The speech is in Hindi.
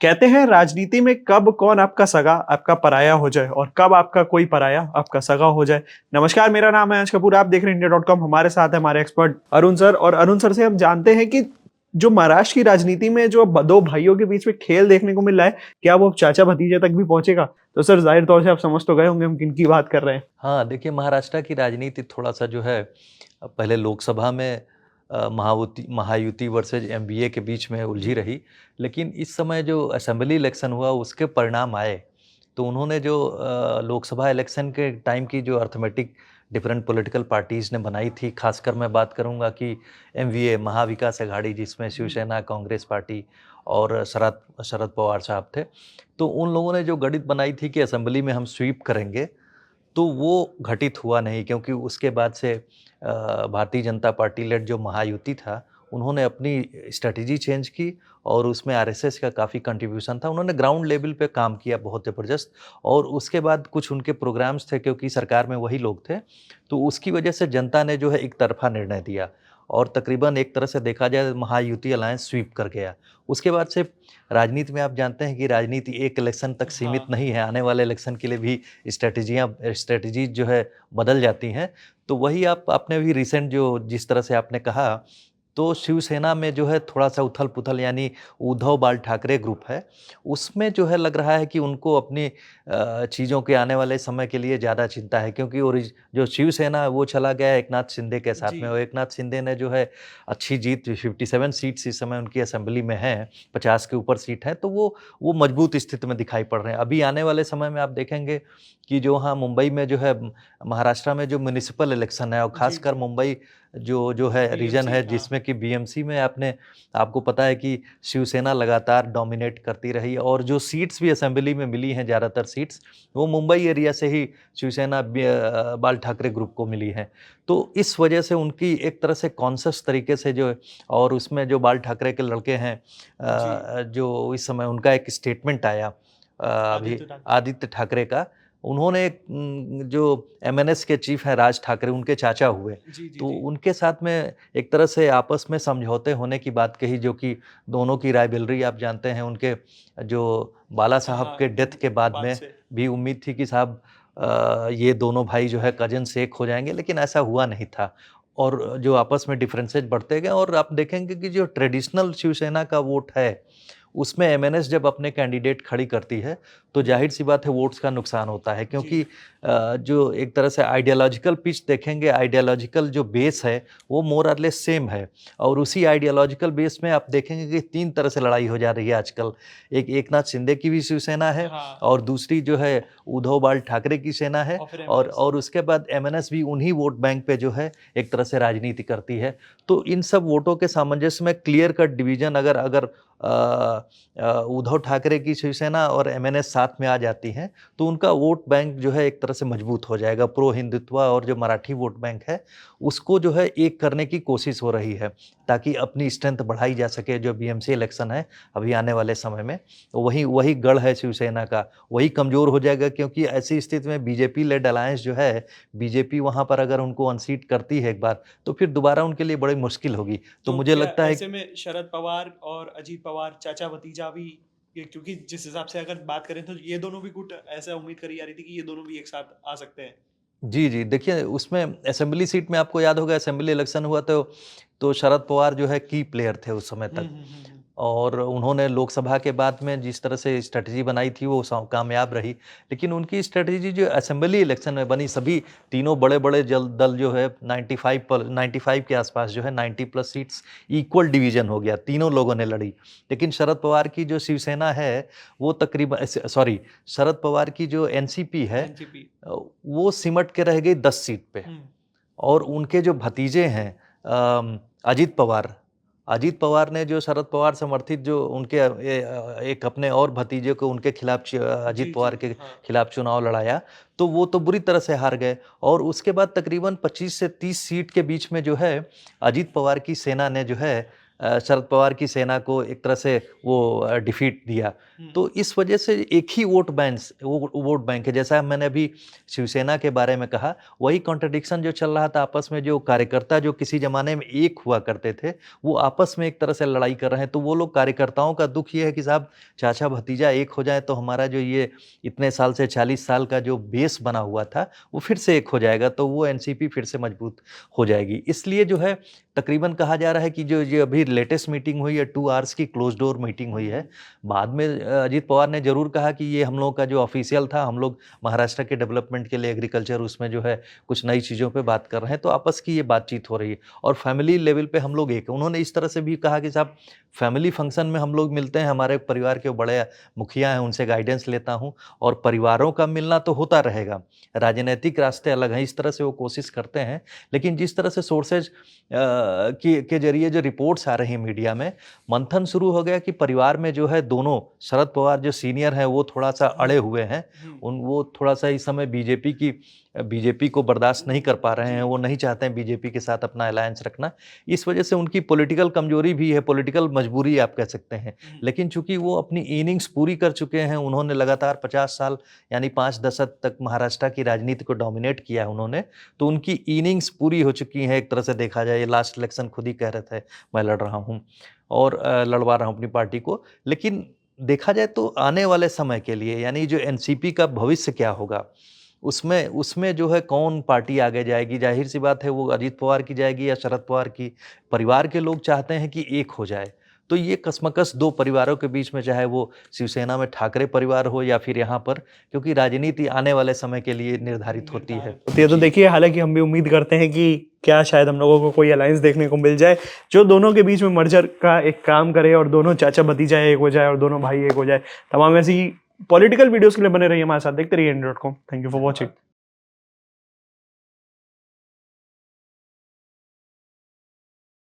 कहते हैं राजनीति में कब कौन आपका सगा, आपका पराया हो जाए और कब आपका कोई पराया आपका सगा हो जाए। नमस्कार, मेरा नाम है अंश कपूर, आप देख रहे हैं इंडिया.com। हमारे साथ है हमारे एक्सपर्ट अरुण सर, और अरुण सर से हम जानते हैं कि जो महाराष्ट्र की राजनीति में जो दो भाइयों के बीच में खेल देखने को मिल रहा है, क्या वो चाचा भतीजे तक भी पहुंचेगा? तो सर, जाहिर तौर से आप समझ तो गए होंगे हम किन की बात कर रहे हैं। हाँ, देखिए महाराष्ट्र की राजनीति थोड़ा-सा जो है पहले लोकसभा में महायुति वर्सेस एनडीए के बीच में उलझी रही। लेकिन इस समय जो असेंबली इलेक्शन हुआ उसके परिणाम आए, तो उन्होंने जो लोकसभा इलेक्शन के टाइम की जो अर्थमेटिक डिफरेंट पॉलिटिकल पार्टीज़ ने बनाई थी, ख़ासकर मैं बात करूँगा कि एमवीए महाविकास अघाड़ी जिसमें शिवसेना, कांग्रेस पार्टी और शरद शरद पवार साहब थे। तो उन लोगों ने जो गणित बनाई थी कि असेंबली में हम स्वीप करेंगे, तो वो घटित हुआ नहीं, क्योंकि उसके बाद से भारतीय जनता पार्टी लेड जो महायुति था, उन्होंने अपनी स्ट्रैटेजी चेंज की और उसमें आरएसएस का काफ़ी कंट्रीब्यूशन था। उन्होंने ग्राउंड लेवल पे काम किया बहुत ज़बरदस्त, और उसके बाद कुछ उनके प्रोग्राम्स थे, क्योंकि सरकार में वही लोग थे, तो उसकी वजह से जनता ने जो है एक तरफ़ा निर्णय दिया और तकरीबन एक तरह से देखा जाए महायुति अलायंस स्वीप कर गया। उसके बाद से राजनीति में आप जानते हैं कि राजनीति एक इलेक्शन तक सीमित हाँ। नहीं है, आने वाले इलेक्शन के लिए भी स्ट्रैटेजीज़ जो है बदल जाती हैं। तो वही आप आपने भी रिसेंट जो जिस तरह से आपने कहा, तो शिवसेना में जो है थोड़ा-सा उथल-पुथल, यानी उद्धव बाल ठाकरे ग्रुप है, उसमें जो है लग रहा है कि उनको अपनी चीज़ों के आने वाले समय के लिए ज़्यादा चिंता है, क्योंकि जो शिवसेना है वो चला गया है एकनाथ शिंदे के साथ जी। में, और एकनाथ शिंदे ने जो है अच्छी जीत 57 सीट्स इस समय उनकी असेंबली में हैं, 50 के ऊपर सीट है, तो वो मजबूत स्थिति में दिखाई पड़ रहे हैं। अभी आने वाले समय में आप देखेंगे कि जो हाँ मुंबई में जो है, महाराष्ट्र में जो म्युनिसिपल इलेक्शन है, और जी, ख़ासकर जी। मुंबई जो जो है रीजन बीएमसी, है, हाँ। जिसमें कि बीएमसी में आपको पता है कि शिवसेना लगातार डोमिनेट करती रही, और जो सीट्स भी असेंबली में मिली हैं, ज़्यादातर सीट्स वो मुंबई एरिया से ही शिवसेना बाल ठाकरे ग्रुप को मिली हैं। तो इस वजह से उनकी एक तरह से कॉन्शियस तरीके से जो, और उसमें जो बाल ठाकरे के लड़के हैं, जी। जो इस समय उनका एक स्टेटमेंट आया अभी आदित्य ठाकरे। आदित्य ठाकरे का, उन्होंने जो एमएनएस के चीफ हैं राज ठाकरे, उनके चाचा हुए, जी, जी, तो जी। उनके साथ में एक तरह से आपस में समझौते होने की बात कही, जो कि दोनों की राइवलरी आप जानते हैं, उनके जो बाला साहब हाँ, के जो डेथ के बाद बाद में से। भी उम्मीद थी कि साहब ये दोनों भाई जो है कजिन्स एक हो जाएँगे, लेकिन ऐसा हुआ नहीं था, और जो आपस में डिफरेंसेस बढ़ते गए, और आप देखेंगे कि जो ट्रेडिशनल शिवसेना का वोट है, उसमें एमएनएस जब अपने कैंडिडेट खड़ी करती है, तो हुँ। ज़ाहिर-सी बात है वोट्स का नुकसान होता है, जी। क्योंकि जो एक तरह से आइडियोलॉजिकल पिच देखेंगे, आइडियोलॉजिकल जो बेस है, वो मोर और लेस सेम है, और उसी आइडियोलॉजिकल बेस में आप देखेंगे कि 3 तरह से लड़ाई हो जा रही है आजकल। एक एकनाथ शिंदे की भी शिवसेना है, हाँ, और दूसरी जो है उद्धव बाल ठाकरे की सेना है, और फिर और एमएनएस। और उसके बाद एमएनएस भी उन्हीं वोट बैंक पे जो है एक तरह से राजनीति करती है। तो इन सब वोटों के सामंजस्य में क्लियर कट डिवीज़न अगर अगर उद्धव ठाकरे की शिवसेना और एमएनएस साथ में आ जाती हैं, तो उनका वोट बैंक जो है एक तरह से मजबूत हो जाएगा। प्रो हिंदुत्व और जो मराठी वोट बैंक है, उसको जो है एक करने की कोशिश हो रही है, ताकि अपनी स्ट्रेंथ बढ़ाई जा सके। जो बीएमसी इलेक्शन है अभी आने वाले समय में, तो वही वही गढ़ है शिवसेना का, वही कमज़ोर हो जाएगा, क्योंकि ऐसी स्थिति में बीजेपी लेड अलायंस जो है, बीजेपी वहाँ पर अगर उनको अनसीट करती है एक बार, तो फिर दोबारा उनके लिए बड़ी मुश्किल होगी। तो तो मुझे क्या लगता है ऐसे में शरद पवार और अजीत पवार चाचा-भतीजा भी, ये क्योंकि जिस हिसाब से अगर बात करें तो ये दोनों भी गुट ऐसा उम्मीद करी जा रही थी कि ये दोनों भी एक साथ आ सकते हैं। जी, जी। देखिए, उसमें असेंबली सीट में आपको याद होगा, असेंबली इलेक्शन हुआ, तो शरद पवार जो है की प्लेयर थे उस समय हुँ, तक, हुँ, हुँ, हुँ। और उन्होंने लोकसभा के बाद में जिस तरह से स्ट्रैटेजी बनाई थी वो कामयाब रही। लेकिन उनकी स्ट्रैटेजी जो असेंबली इलेक्शन में बनी, सभी तीनों बड़े-बड़े जल दल जो है 95 के आसपास जो है 90 प्लस सीट्स इक्वल डिवीज़न हो गया, तीनों लोगों ने लड़ी। लेकिन शरद पवार की जो शिवसेना है, वो तकरीबन सॉरी, शरद पवार की जो एनसीपी है, एनसीपी। वो सिमट के रह गई 10 सीट पे, हुँ। और उनके जो भतीजे हैं अजीत पवार ने जो शरद पवार समर्थित जो उनके एक अपने और भतीजे को उनके खिलाफ जी, अजीत जी, पवार जी। के हाँ। खिलाफ चुनाव लड़ाया, तो वो तो बुरी तरह से हार गए, और उसके बाद तकरीबन 25 से 30 सीट के बीच में जो है अजीत पवार की सेना ने जो है शरद पवार की सेना को एक तरह से वो डिफीट दिया। तो इस वजह से एक ही वोट बैंक है। जैसा मैंने अभी शिवसेना के बारे में कहा, वही कॉन्ट्रडिक्शन जो चल रहा था आपस में, जो कार्यकर्ता जो किसी ज़माने में एक हुआ करते थे, वो आपस में एक तरह से लड़ाई कर रहे हैं। तो वो लोग कार्यकर्ताओं का दुःख ये है कि साहब चाचा भतीजा एक हो जाए तो हमारा जो ये इतने साल से 40 साल का जो बेस बना हुआ था, वो फिर से एक हो जाएगा, तो वो एनसीपी फिर से मजबूत हो जाएगी। इसलिए जो है तकरीबन कहा जा रहा है कि जो ये अभी लेटेस्ट मीटिंग हुई है, 2 आवर्स की क्लोज़ डोर मीटिंग हुई है। बाद में अजीत पवार ने ज़रूर कहा कि ये हम लोगों का जो ऑफ़िशियल था, हम लोग महाराष्ट्र के डेवलपमेंट के लिए एग्रीकल्चर उसमें जो है कुछ नई चीज़ों पे बात कर रहे हैं, तो आपस की ये बातचीत हो रही है और फैमिली लेवल पे हम लोग एक हैं। उन्होंने इस तरह से भी कहा कि साहब फैमिली फंक्शन में हम लोग मिलते हैं, हमारे परिवार के बड़े मुखिया हैं, उनसे गाइडेंस लेता हूँ और परिवारों का मिलना तो होता रहेगा। राजनैतिक रास्ते अलग हैं, इस तरह से वो कोशिश करते हैं। लेकिन जिस तरह से सोर्सेज के ज़रिए जो रिपोर्ट्स आ रही हैं मीडिया में, मंथन शुरू हो गया कि परिवार में जो है दोनों शरद पवार जो सीनियर हैं वो थोड़ा-सा अड़े हुए हैं। वो थोड़ा-सा इस समय बीजेपी को बर्दाश्त नहीं कर पा रहे हैं, वो नहीं चाहते हैं बीजेपी के साथ अपना अलायंस रखना। इस वजह से उनकी पॉलिटिकल कमज़ोरी भी है, पॉलिटिकल मजबूरी आप कह सकते हैं। लेकिन चूँकि वो अपनी इनिंग्स पूरी कर चुके हैं, उन्होंने लगातार 50 साल यानी 5 दशक तक महाराष्ट्र की राजनीति को डोमिनेट किया है उन्होंने, तो उनकी इनिंग्स पूरी हो चुकी हैं एक तरह से देखा जाए। ये लास्ट इलेक्शन खुद ही कह रहे थे, मैं लड़ रहा हूँ और लड़वा रहा हूँ अपनी पार्टी को। लेकिन देखा जाए तो आने वाले समय के लिए यानी जो एनसीपी का भविष्य क्या होगा, उसमें जो है कौन पार्टी आगे जाएगी, ज़ाहिर-सी बात है वो अजीत पवार की जाएगी या शरद पवार की। परिवार के लोग चाहते हैं कि एक हो जाए। तो ये कशमकश 2 परिवारों के बीच में, चाहे वो शिवसेना में ठाकरे परिवार हो या फिर यहाँ पर, क्योंकि राजनीति आने वाले समय के लिए निर्धारित होती है। ये तो देखिए, हालांकि हम भी उम्मीद करते हैं कि क्या शायद हम लोगों को कोई अलायंस देखने को मिल जाए जो दोनों के बीच में मर्जर का एक काम करे और दोनों चाचा भतीजा एक हो जाए और दोनों भाई एक हो जाए। तमाम ऐसी पॉलिटिकल वीडियोस के लिए बने रहिए हमारे साथ, देखते रहिए India.com। Thank you for watching.